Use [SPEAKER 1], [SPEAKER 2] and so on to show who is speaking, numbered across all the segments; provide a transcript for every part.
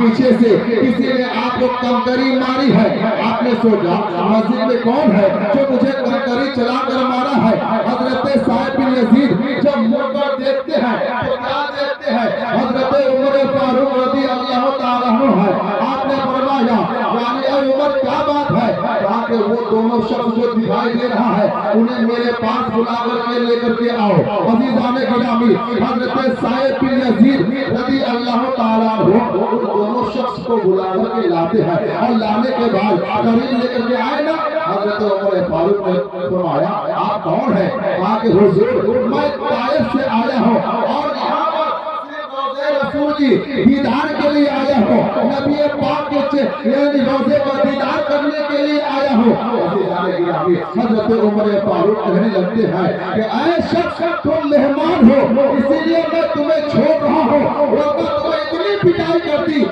[SPEAKER 1] پیچھے سے کسی نے آپ کو کنکری ماری ہے، آپ نے سوچا مسجد میں کون ہے جو مجھے کنکری چلا کر مارا ہے؟ حضرت سعد بن یزید جب منہ پر دیکھتے ہیں تو کیا دیکھتے ہیں؟ حضرت عمر فاروق رضی اللہ تعالیٰ عنہ ہے۔ آپ نے فرمایا یعنی اے عمر کیا بات ہے؟ کہا کہ وہ دونوں شخص جو دکھائی دے رہا ہے انہیں میرے پاس بلا کر کے لے کر کے آؤ۔ عزیزان گرامی، حضرت سعد بن یزید رضی اللہ تعالیٰ عنہ ان دونوں شخص کو بلا کر کے لاتے ہیں، اور لانے کے بعد قریب لے کر کے آئے نا، حضرت عمر فاروق نے فرمایا آپ کون ہیں؟ کہا کہ حضور میں طائف سے آیا ہوں اور یہاں پر روزے رسول کی دیدار کے لیے آیا ہوں، نبی پاک کے یعنی روزے کا دیدار کرنے کے لیے آیا ہوں۔ حضرت عمر فاروق کہنے لگتے ہیں کہ اے شخص تم مہمان ہو، اسی لیے میں تمہیں چھوڑ رہا ہوں، ورنہ تمہیں اتنی پٹائی کرتی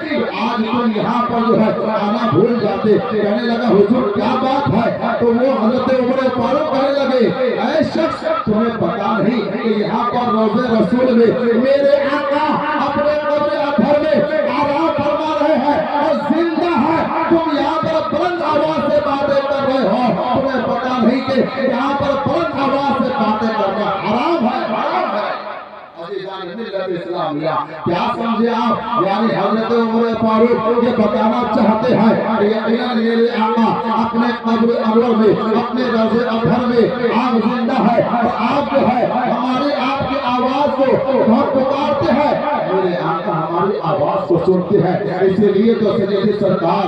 [SPEAKER 1] آج تم یہاں پر جو ہے آنا بھول جاتے۔ کہنے لگا حضور کیا بات ہے؟ تو وہ حضرت عمر فاروق کہنے لگے اے شخص تمہیں پتا نہیں کہ یہاں پر روزے رسول میں میرے آقا اپنے قبر اطہر میں آرام فرما رہے ہیں اور زندہ ہے، تم یہاں پر بلند آواز سے باتیں کر رہے ہو، تمہیں پتا نہیں کہ یہاں پر بلند آواز سے باتیں کرنا حرام ہے، حرام ہے۔ ملت اسلامیہ کیا سمجھے آپ؟ یعنی حضرت عمر فاروق یہ بتانا چاہتے ہیں کہ یقیناً میرے آقا اپنے قبر انور میں اپنے روضے اطہر میں آپ زندہ ہے اور آپ جو ہے ہماری آپ کی آواز کو بہت پکارتے ہیں، میرے آقا ہماری آواز کو سنتے ہیں۔ اسی لیے تو سیدی سرکار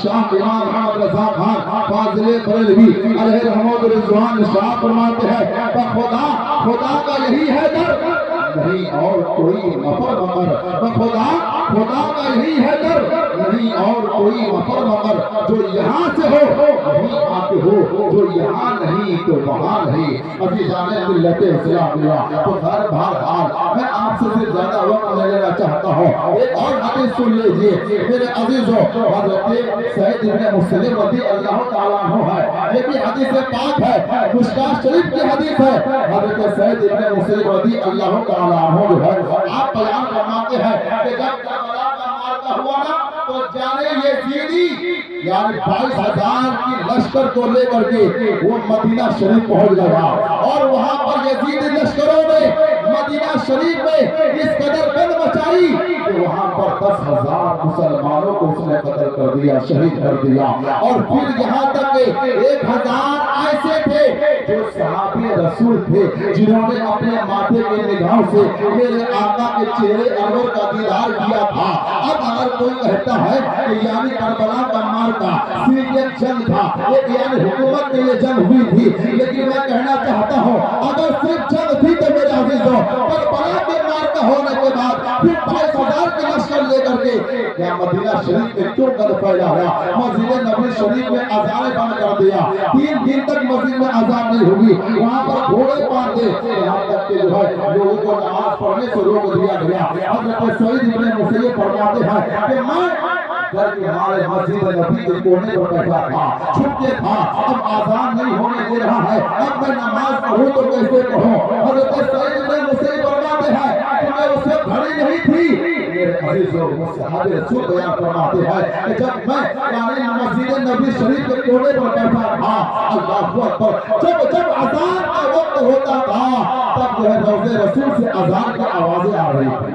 [SPEAKER 1] شاہ امام محمد رضا خان فاضل بریلوی علیہ رحمت رضوان شاہ فرماتے ہیں خدا کا یہی ہے در نہیں اور کوئی مفر مقر، خدا کا یہی ہے در نہیں اور کوئی مفر مقر، جو یہاں سے ہو وہیں آتے ہو، جو یہاں نہیں تو وہاں نہیں۔ عزیزان ملت اسلامیہ تو بہرحال میں آپ سے زیادہ وقت نہیں لینا چاہتا ہوں، ایک اور حدیث سن لیجئے میرے عزیزوں۔ حضرت سعید بن مسلم رضی اللہ تعالیٰ عنہ ہے، یہ بھی حدیث پاک ہے، مشکاہ شریف کی حدیث ہے۔ حضرت سعید بن مسلم رضی اللہ تعالیٰ عنہ جو ہے آپ بیان فرماتے ہیں کہ جب کربلا کا معرکہ ہوا نا تو جانے یزیدی یعنی 22,000 کی لشکر کو لے کر کے وہ مدینہ شریف پہنچ گیا، اور وہاں پر یزیدی لشکروں نے مدینہ شریف میں اس قدر گند مچائی کہ وہاں پر 10,000 مسلمانوں کو اس نے قتل کر دیا، شہید کر دیا، اور پھر یہاں تک کہ 1,000 ایسے تھے جو صحابی رسول تھے جنہوں نے اپنے ماتھے کے نگاہوں سے میرے آقا کے چہرے انور کا دیدار کیا تھا۔ اب اگر کوئی کہتا ہے کہ یعنی کربلا کا معرکہ صرف ایک جنگ تھا، ایک یعنی حکومت کے لیے جنگ ہوئی تھی، لیکن میں کہنا چاہتا ہوں اگر صرف جنگ تھی تو میرے عزیزوں کربلا کے معرکہ ہونے کے بعد پھر 22,000 کے لشکر لے کر کے کیا مدینہ شریف میں کیوں گند پھیلایا؟ مسجد نبی شریف میں اذانیں بند کر دیا، 3 دن تک مسجد میں اذان نہیں ہوگی، وہاں پر گھوڑے باندھے یہاں تک کہ جو ہے لوگوں کو نماز پڑھنے سے روک دیا گیا۔ حضرت سعید بن مسیب فرماتے ہیں کہ میں گھر کے ہمارے مسجد نبی کے کونے پر بیٹھا تھا، چھپ کے تھا، اب آزان نہیں ہونے دے رہا ہے، اب میں نماز پڑھوں تو کیسے پڑھوں؟ حضرت سعید بن مسیب فرماتے ہیں کہ میں اسے گھڑی نہیں تھی۔ میرے عزیزوں صحابہ رسول بیان فرماتے ہیں کہ جب میں یعنی مسجد نبی شریف کے کونے پر بیٹھا تھا، اللہ اکبر، جب اذان کا وقت ہوتا تھا تب جو ہے روضے رسول سے اذان کی آوازیں آ رہی تھی،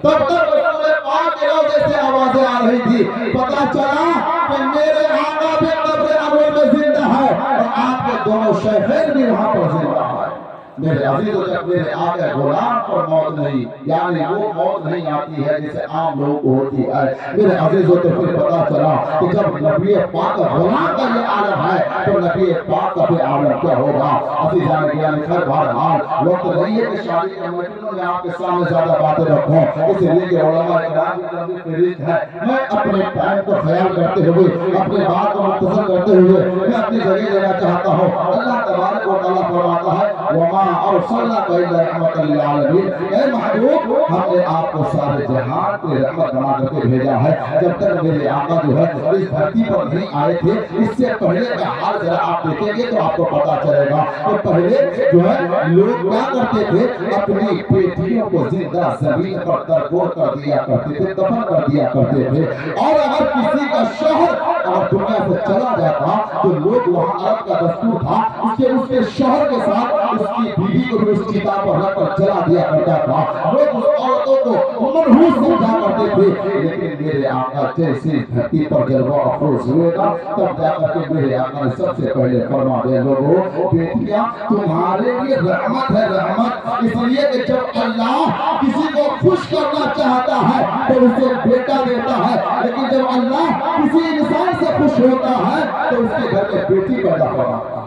[SPEAKER 1] تب تک رسول پاک کے روضے سے آوازیں آ رہی تھی۔ پتا چلا کہ میرے آقا بھی قبر انور میں زندہ ہے اور آپ کے دونوں شیخین بھی وہاں پر زندہ ہے۔ میرے عزیزوں جب میرے آقا غلام پر موت نہیں یعنی وہ موت نہیں آتی ہے جسے عام لوگوں کو ہوتی ہے، میرے عزیزوں تو پھر پتا چلا کہ جب نبی پاک غلام کا یہ عالم ہے تو نبی پاک کا بھی عالم کیا ہوگا۔ عزیزان گرامی بہرحال وقت نہیں ہے کہ شادی کمیٹیوں میں آپ کے سامنے زیادہ باتیں رکھوں، اس لیے کہ علماء اکرام کی لمبی فہرست ہے، میں اپنے ٹائم کو خیال کرتے ہوئے اپنے بات کو مختصر کرتے ہوئے میں اپنی جگہ لینا چاہتا ہوں۔ اللہ تبارک و تعالیٰ فرماتا ہے وما ارسلناک الا رحمۃ للعالمین، اے محبوب ہم نے آپ کو سارے جہان کی رحمت بنا کر کے بھیجا ہے. جب تک میرے آقا جو ہے اس دھرتی پر نہیں آئے تھے اس سے پہلے کا حال ذرا آپ دیکھیں گے تو آپ کو پتا چلے گا کہ پہلے جو ہے لوگ کیا کرتے تھے اپنی بیٹیوں کو زندہ زمین پر درگور کر دیا کرتے تھے, دفن کر دیا کرتے تھے. اور اگر کسی کا شوہر اگر دنیا سے چلا جاتا تو لوگ وہاں عرب کا دستور تھا اس کے شوہر کے ساتھ اس کی بیوی کو بھی اس چتا پر رکھ کر جلا دیا کرتا تھا. لوگ اس عورتوں کو منحوس سمجھا کرتے تھے. لیکن میرے آقا جیسے دھرتی پر جلوہ افروز ہوئے گا تب جا کر کے میرے آقا نے سب سے پہلے فرما دیا لوگوں بیٹیاں تمہارے لیے رحمت ہے, رحمت. اس لیے کہ جب اللہ کسی کو خوش کرنا چاہتا ہے تو اسے بیٹا دیتا ہے, لیکن جب اللہ کسی انسان سے خوش ہوتا ہے تو اس کے گھر میں بیٹی پیدا کرتا ہے.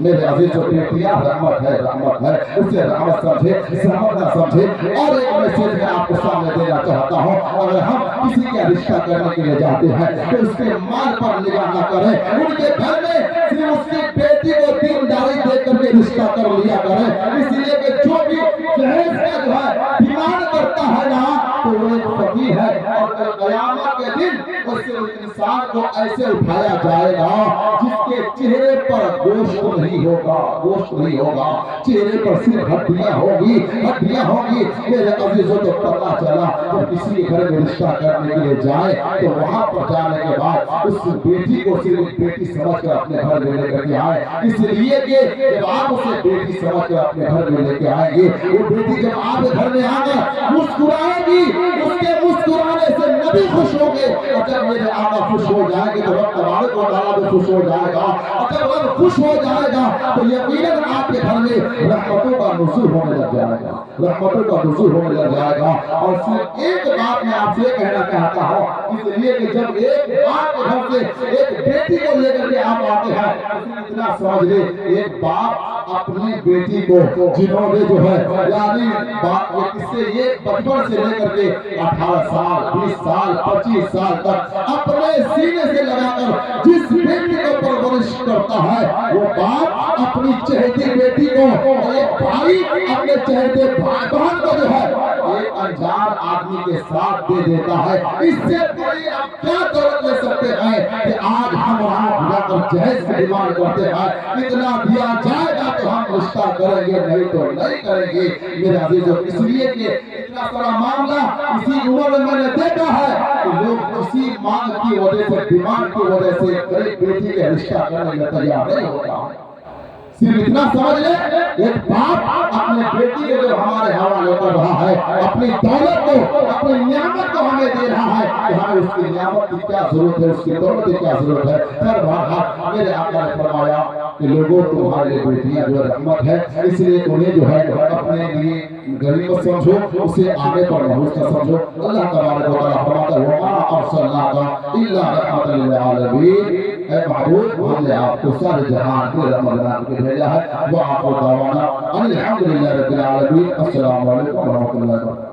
[SPEAKER 1] میرے عزیز و بیٹیاں رحمت ہے, رحمت ہے. اسے رحمت سمجھے, رحمت نہ سمجھے. اور ایک میسج میں آپ کو سامنے دینا چاہتا ہوں, اگر ہم کسی کا رشتہ کرنے کے لیے جاتے ہیں تو اس کے مال پر نگاہ نہ کریں. ان کے گھر میں صرف اس کی بیٹی کو دینداری دے کر کے رشتہ کر لیا کریں. اس لیے کہ جو بھی جہیز کا جو ہے ڈیمانڈ کرتا ہے نا تو وہ ایک فقیر ہے, اور قیامت کے دن اس انسان کو ایسے اٹھایا جائے گا جس کے چہرے پر گوشت نہیں ہوگا, گوشت نہیں ہوگا, چہرے پر صرف ہڈیاں ہوگی, ہڈیاں ہوگی. میرے عزیزوں تو پتہ چلا تو کسی گھر میں رشتہ کرنے کے لیے جائے تو وہاں پر جانے کے بعد اس بیٹی کو صرف بیٹی سمجھ کر اپنے گھر میں لے کر کے آئے. اس لیے کہ جب آپ اسے بیٹی سمجھ کر اپنے گھر میں لے کے آئیں گے وہ بیٹی جب آپ کے گھر میں آ کر مسکرائے گی اس کے مسکرانے سے نبی خوش ہوں گے. اور جب میرے آقا خوش ہو جائیں گے تو رب تبارک و تعالیٰ بھی خوش ہو جائے گا. اور جب رب خوش ہو جائے گا تو یقیناً آپ کے گھر میں رحمتوں کا نزول ہونے لگ جائے گا, رحمتوں کا نزول ہونے لگ جائے گا. اور صرف ایک بات میں آپ سے کہنا چاہتا ہوں, اس لیے کہ جب ایک باپ کے گھر سے ایک بیٹی کو لے کر کے آپ آتے ہیں اتنا سمجھ لے ایک باپ اپنی بیٹی کو جنہوں نے جو ہے یعنی باپ کے قصے یہ بچپن سے لے کر کے 18 سال 20 سال 25 سال تک اپنے سینے سے لگا کر جس بیٹی کو پرورش کرتا ہے وہ باپ اپنی چہیتی بیٹی کو, ایک بھائی اپنے چہیتے بھائی بہن کو جو ہے ایک انجان آدمی کے ساتھ دے دیتا ہے. اس سے کوئی آپ کیا دولت لے سکتے ہیں کہ آج ہم آپ جا کر جہیز کی ڈیمانڈ کرتے ہیں اتنا دیا جائے گا تو ہم رشتہ کریں گے, نہیں تو نہیں کریں گے. میرے عزیزو اس لیے کہ اتنا بڑا معاملہ اسی عمر میں نے دیکھا ہے کہ لوگ اسی مانگ کی وجہ سے ڈیمانڈ کی وجہ سے غریب بیٹی کے رشتہ کرنے میں تیار نہیں ہوتا. صرف اتنا سمجھ لے ایک باپ اپنے بیٹی کو جو ہمارے حوالے کر رہا ہے اپنی دولت کو اپنی نعمت کو ہمیں دے رہا ہے کہ ہمیں اس کی نعمت کی کیا ضرورت ہے, اس کی دولت کی کیا ضرورت ہے. پھر بہرحال میرے آقا نے فرمایا کہ لوگوں تمہارے بیٹیاں جو رحمت ہے اس لیے انہیں جو ہے اپنے لیے غریب سمجھو, اسے آگے پر محروس نہ سمجھو. اللہ تبارک و تعالیٰ فرماتا ہے وما ارسلناک الا رحمۃ للعالمین. اے محبوب ہم نے آپ کو سارے جہان کی رحمت بنا کے بھیجا ہے. وآخر دعوانا ان الحمد للہ رب العالمین. السلام علیکم ورحمۃ اللہ وبرکاتہ.